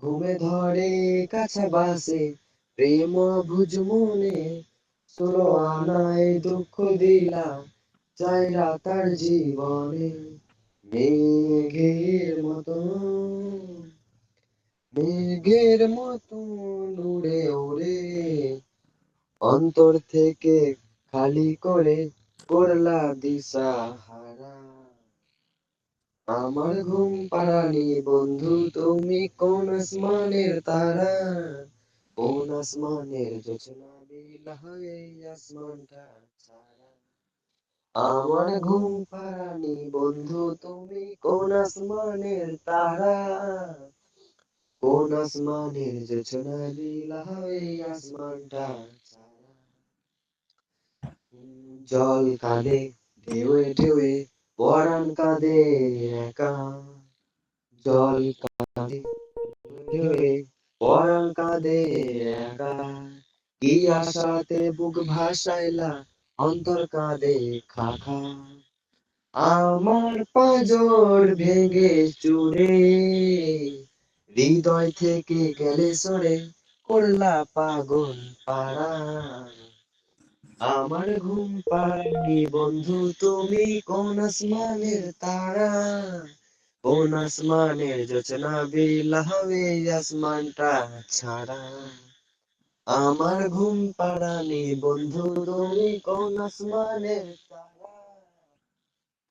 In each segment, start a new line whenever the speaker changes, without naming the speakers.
ঘুমে ধরে কাছে বাসে প্রেম বুঝ মনে, ষোলো আনায় দুঃখ দিলা চাইরা তার জীবনে। মেঘের মতো, মেঘের মতো উড়ে ওড়ে অন্তর থেকে খালি করে করলা দিশাহারা। আমার ঘুম পাড়ানি বন্ধু তুমি কোন আসমানের তারা, কোন আসমানের জোছনা নীলা হয়ে আসমানটা ছাড়া। আমার ঘুম পাড়ানি বন্ধু তুমি কোন আসমানের তারা, কোন আসমানের জোছনা নীলা হয়ে আসমানটা ছাড়া। জল কাঁদে ঢেউয়ে ঢেউয়ে পরাণ কাঁদে একা, জল কাঁদে ঢেউয়ে পরাণ কাঁদে একা। কি আশাতে বুক ভাসাইলা অন্তর কাঁদে খাখা। আমার পাঁজর ভেঙে চুরে হৃদয় থেকে গেলে সরে করলা পাগল পাড়া। আমার ঘুম পাড়ানি বন্ধু তুমি কোন আসমানের তারা, কোন আসমানের জোছনা বিলা হবে আসমানটা ছাড়া। আমার ঘুম পাড়ানি বন্ধু তুমি কোন আসমানের তারা,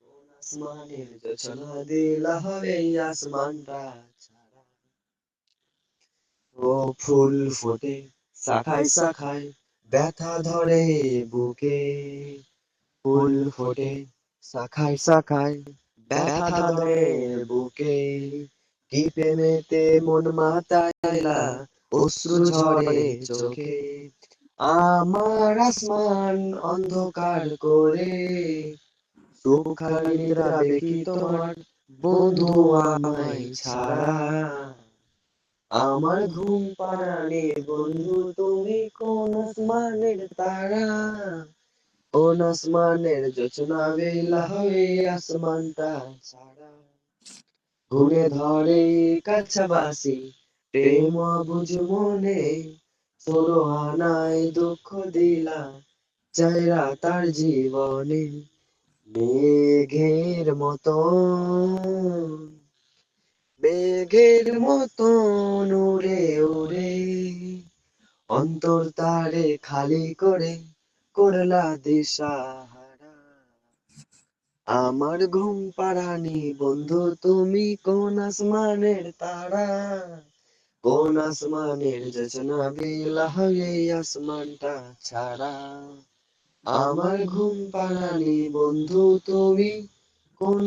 কোন আসমানের জোছনা দিলা হবে আসমানটা ছাড়া। ও ফুল ফোটে শাখায় শাখায় ব্যথা ধরে বুকে, ফুল ফোটে শাখায় শাখায় ব্যথা ধরে বুকে। কি প্রেমেতে মন মাতাইলা অশ্রু ঝরে চোখে। আমার আসমান অন্ধকার করে সুখা নিদ্রাবে কি তোমার বন্ধু আমায় ছাড়া। আমার ঘুম পাড়ানি বন্ধু তুমি কোন আসমানের তারা, কোন আসমানের জোছনা বেলা হয়ে আসমানটা ছাড়া। ঘুরে ধরে কাছাবাসি প্রেম বুঝ মনে, ষোলো আনায় দুঃখ দিলা চাইরা তার জীবনে। মেঘের মতো, মেঘের মতো উড়ে উড়ে অন্তর তারে খালি করে করলা দিশাহারা। আমার ঘুম পাড়ানি বন্ধু তুমি কোন আসমানের তারা, কোন আসমানের জোছনা বিলা হয়ে আসমানটা ছাড়া। আমার ঘুম পাড়ানি বন্ধু তুমি কোন